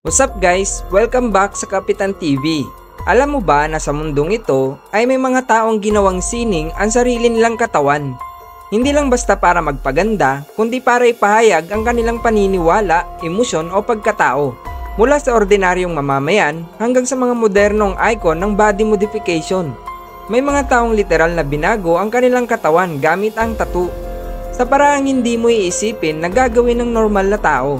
What's up guys? Welcome back sa Kapitan TV. Alam mo ba na sa mundong ito ay may mga taong ginawang sining ang sarili nilang katawan? Hindi lang basta para magpaganda, kundi para ipahayag ang kanilang paniniwala, emosyon o pagkatao. Mula sa ordinaryong mamamayan hanggang sa mga modernong icon ng body modification. May mga taong literal na binago ang kanilang katawan gamit ang tattoo. Sa paraang hindi mo iisipin na gagawin ng normal na tao.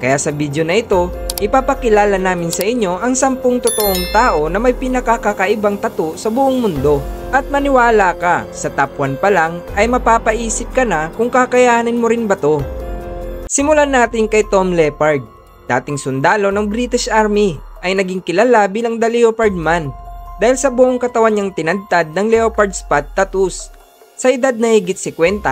Kaya sa video na ito, ipapakilala namin sa inyo ang 10 totoong tao na may pinakakakaibang tattoo sa buong mundo. At maniwala ka, sa top 1 pa lang ay mapapaisip ka na kung kakayanin mo rin ba to. Simulan natin kay Tom Leppard. Dating sundalo ng British Army, ay naging kilala bilang The Leopard Man dahil sa buong katawan niyang tinadtad ng leopard spot tattoos. Sa edad na higit 50,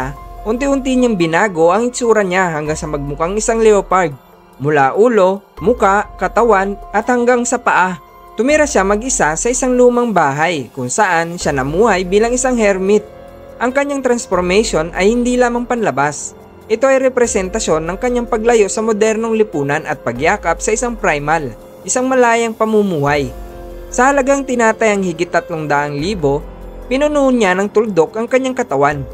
unti-unti niyang binago ang itsura niya hanggang sa magmukhang isang leopard. Mula ulo, muka, katawan at hanggang sa paa. Tumira siya mag-isa sa isang lumang bahay kung saan siya namuhay bilang isang hermit. Ang kanyang transformation ay hindi lamang panlabas. Ito ay representasyon ng kanyang paglayo sa modernong lipunan at pagyakap sa isang primal, isang malayang pamumuhay. Sa halagang tinatayang higit 300,000, pinuno niya ng tuldok ang kanyang katawan.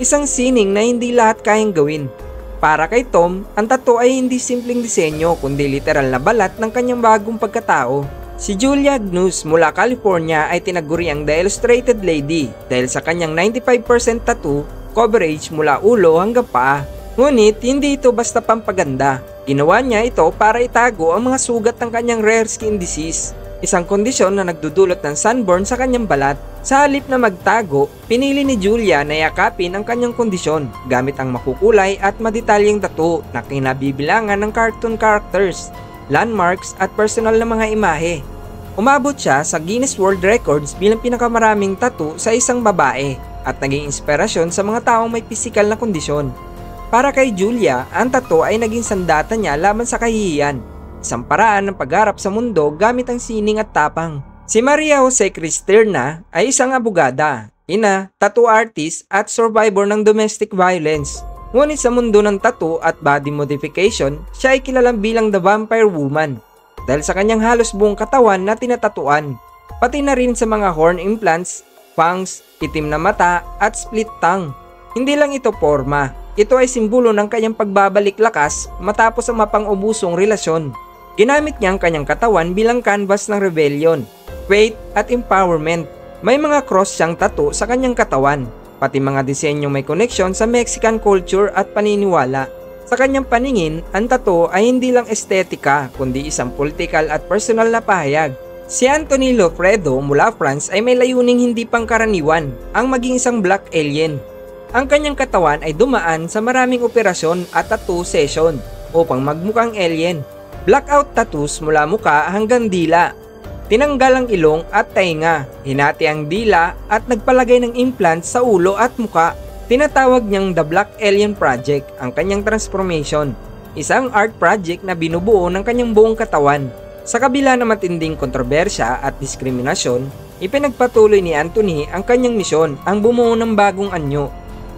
Isang sining na hindi lahat kayang gawin. Para kay Tom, ang tattoo ay hindi simpleng disenyo kundi literal na balat ng kanyang bagong pagkatao. Si Julia Gnus mula California ay tinaguriang The Illustrated Lady dahil sa kanyang 95% tattoo coverage mula ulo hanggang paa. Ngunit hindi ito basta pampaganda. Ginawa niya ito para itago ang mga sugat ng kanyang rare skin disease, isang kondisyon na nagdudulot ng sunburn sa kanyang balat. Sa halip na magtago, pinili ni Julia na yakapin ang kanyang kondisyon gamit ang makukulay at madetalyeng tattoo na kinabibilangan ng cartoon characters, landmarks at personal na mga imahe. Umabot siya sa Guinness World Records bilang pinakamaraming tattoo sa isang babae at naging inspirasyon sa mga taong may pisikal na kondisyon. Para kay Julia, ang tattoo ay naging sandata niya laban sa kahihiyan, isang paraan ng pagharap sa mundo gamit ang sining at tapang. Si Maria Jose Cristerna ay isang abogada, ina, tattoo artist at survivor ng domestic violence. Ngunit sa mundo ng tattoo at body modification, siya ay kilalang bilang The Vampire Woman dahil sa kanyang halos buong katawan na tinatatuan, pati na rin sa mga horn implants, fangs, itim na mata at split tongue. Hindi lang ito forma, ito ay simbolo ng kanyang pagbabalik lakas matapos ang mapang-ubusong relasyon. Ginamit niya ang kanyang katawan bilang canvas ng rebellion, faith at empowerment. May mga cross siyang tattoo sa kanyang katawan, pati mga disenyong may connection sa Mexican culture at paniniwala. Sa kanyang paningin, ang tattoo ay hindi lang estetika kundi isang political at personal na pahayag. Si Anthony Lofredo mula France ay may layuning hindi pangkaraniwan, ang maging isang black alien. Ang kanyang katawan ay dumaan sa maraming operasyon at tattoo session upang magmukhang alien. Blackout tattoos mula muka hanggang dila. Tinanggal ang ilong at tainga, hinati ang dila at nagpalagay ng implant sa ulo at muka. Tinatawag niyang The Black Alien Project ang kanyang transformation, isang art project na binubuo ng kanyang buong katawan. Sa kabila ng matinding kontrobersya at diskriminasyon, ipinagpatuloy ni Anthony ang kanyang misyon, ang bumuo ng bagong anyo.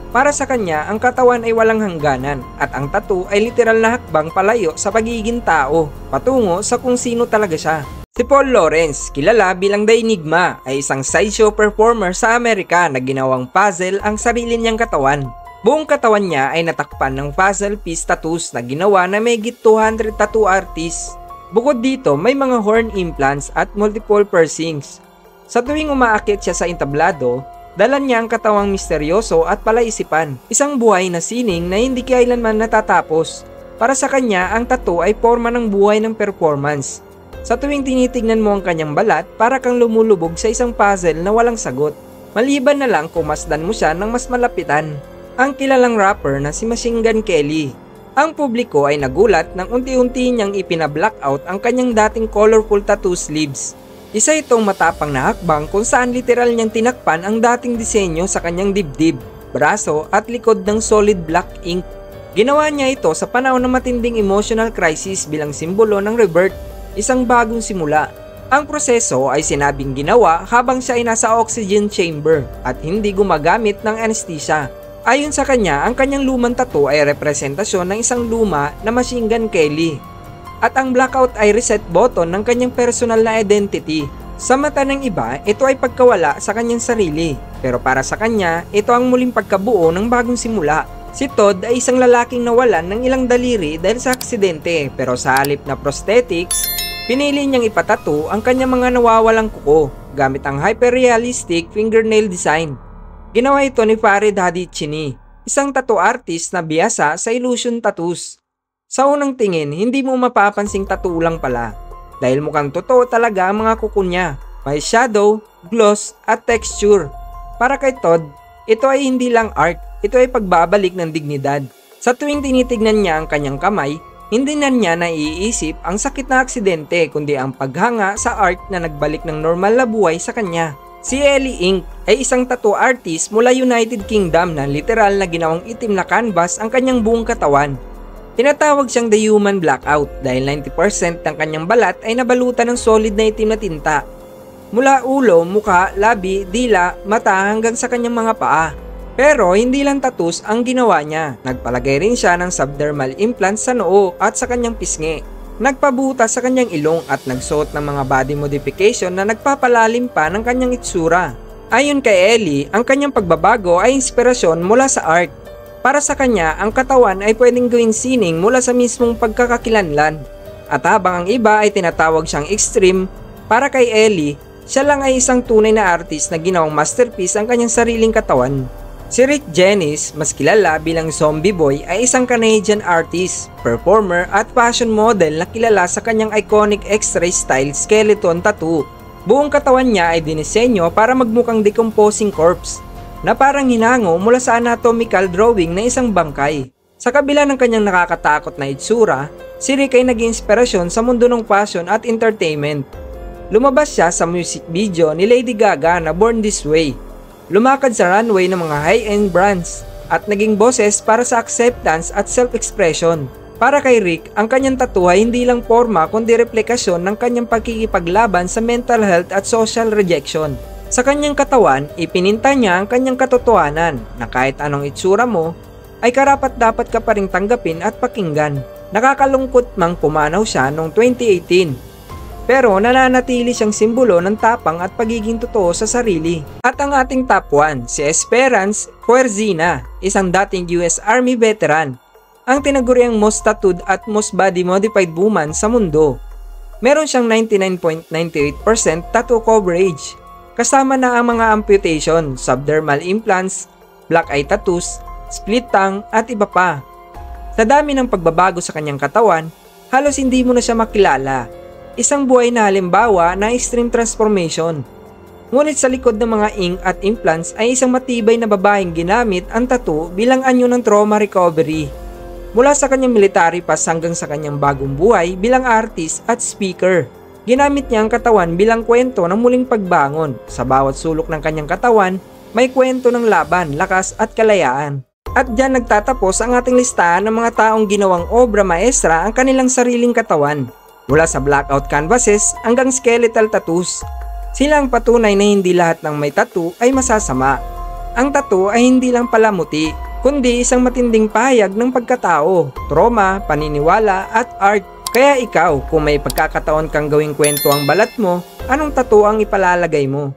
Para sa kanya, ang katawan ay walang hangganan at ang tattoo ay literal na hakbang palayo sa pagiging tao, patungo sa kung sino talaga siya. Si Paul Lawrence, kilala bilang The Enigma, ay isang sideshow performer sa Amerika na ginawang puzzle ang sarili niyang katawan. Buong katawan niya ay natakpan ng puzzle piece tattoos na ginawa na may higit 200 tattoo artists. Bukod dito, may mga horn implants at multiple piercings. Sa tuwing umaakit siya sa entablado, dala niya ang katawang misteryoso at palaisipan, isang buhay na sining na hindi kailanman natatapos. Para sa kanya, ang tattoo ay forma ng buhay ng performance. Sa tuwing tinitignan mo ang kanyang balat, para kang lumulubog sa isang puzzle na walang sagot. Maliban na lang kung masdan mo siya ng mas malapitan. Ang kilalang rapper na si Machine Gun Kelly. Ang publiko ay nagulat nang unti-unti niyang ipina-blackout ang kanyang dating colorful tattoo sleeves. Isa itong matapang na hakbang kung saan literal niyang tinakpan ang dating disenyo sa kanyang dibdib, braso at likod ng solid black ink. Ginawa niya ito sa panahon ng matinding emotional crisis bilang simbolo ng rebirth, isang bagong simula. Ang proseso ay sinabing ginawa habang siya ay nasa oxygen chamber at hindi gumagamit ng anesthesia. Ayon sa kanya, ang kanyang lumang tattoo ay representasyon ng isang luma na Machine Gun Kelly. At ang blackout ay reset button ng kanyang personal na identity. Sa mata ng iba, ito ay pagkawala sa kanyang sarili. Pero para sa kanya, ito ang muling pagkabuo ng bagong simula. Si Todd ay isang lalaking nawalan ng ilang daliri dahil sa aksidente, pero sa halip na prosthetics, pinili niyang ipatato ang kanyang mga nawawalang kuko gamit ang hyper-realistic fingernail design. Ginawa ito ni Farid Hadidchini, isang tattoo artist na biyasa sa illusion tattoos. Sa unang tingin, hindi mo mapapansing tattoo lang pala, dahil mukhang totoo talaga ang mga kuko niya. May shadow, gloss, at texture. Para kay Todd, ito ay hindi lang art, ito ay pagbabalik ng dignidad. Sa tuwing tinitignan niya ang kanyang kamay, hindi na niya naiisip ang sakit na aksidente kundi ang paghanga sa art na nagbalik ng normal na buhay sa kanya. Si Ellie Ink ay isang tattoo artist mula United Kingdom na literal na ginawang itim na canvas ang kanyang buong katawan. Tinatawag siyang The Human Blackout dahil 90% ng kanyang balat ay nabalutan ng solid na itim na tinta. Mula ulo, mukha, labi, dila, mata hanggang sa kanyang mga paa. Pero hindi lang tattoos ang ginawa niya. Nagpalagay rin siya ng subdermal implants sa noo at sa kanyang pisngi. Nagpabutas sa kanyang ilong at nagsuot ng mga body modification na nagpapalalim pa ng kanyang itsura. Ayon kay Ellie, ang kanyang pagbabago ay inspirasyon mula sa art. Para sa kanya, ang katawan ay pwedeng gawing sining mula sa mismong pagkakakilanlan. At habang ang iba ay tinatawag siyang extreme, para kay Ellie, siya lang ay isang tunay na artist na ginawang masterpiece ang kanyang sariling katawan. Si Rick Janis, mas kilala bilang Zombie Boy, ay isang Canadian artist, performer at fashion model na kilala sa kanyang iconic X-ray style skeleton tattoo. Buong katawan niya ay dinisenyo para magmukhang decomposing corpse, na parang hinango mula sa anatomical drawing na isang bangkay. Sa kabila ng kanyang nakakatakot na itsura, si Rick ay naging inspirasyon sa mundo ng fashion at entertainment. Lumabas siya sa music video ni Lady Gaga na Born This Way. Lumakad sa runway ng mga high-end brands at naging boses para sa acceptance at self-expression. Para kay Rick, ang kanyang tattoo ay hindi lang forma kundi replikasyon ng kanyang pagkikipaglaban sa mental health at social rejection. Sa kanyang katawan, ipininta niya ang kanyang katotohanan na kahit anong itsura mo, ay karapat-dapat ka pa ring tanggapin at pakinggan. Nakakalungkot mang pumanaw siya noong 2018. Pero nananatili siyang simbolo ng tapang at pagiging totoo sa sarili. At ang ating top 1, si Esperance Fuerzina, isang dating US Army veteran, ang tinaguriang most tattooed at most body modified woman sa mundo. Meron siyang 99.98% tattoo coverage. Kasama na ang mga amputation, subdermal implants, black eye tattoos, split tongue at iba pa. Sa dami ng pagbabago sa kanyang katawan, halos hindi mo na siya makilala. Isang buhay na halimbawa na extreme transformation. Ngunit sa likod ng mga ink at implants ay isang matibay na babaeng ginamit ang tattoo bilang anyo ng trauma recovery. Mula sa kanyang military pass hanggang sa kanyang bagong buhay bilang artist at speaker. Ginamit niya ang katawan bilang kwento ng muling pagbangon. Sa bawat sulok ng kanyang katawan, may kwento ng laban, lakas at kalayaan. At diyan nagtatapos ang ating listahan ng mga taong ginawang obra maestra ang kanilang sariling katawan. Mula sa blackout canvases hanggang skeletal tattoos. Sila ang patunay na hindi lahat ng may tattoo ay masasama. Ang tattoo ay hindi lang palamuti, kundi isang matinding pahayag ng pagkatao, trauma, paniniwala at art. Kaya ikaw, kung may pagkakataon kang gawing kwento ang balat mo, anong tattoo ang ipalalagay mo?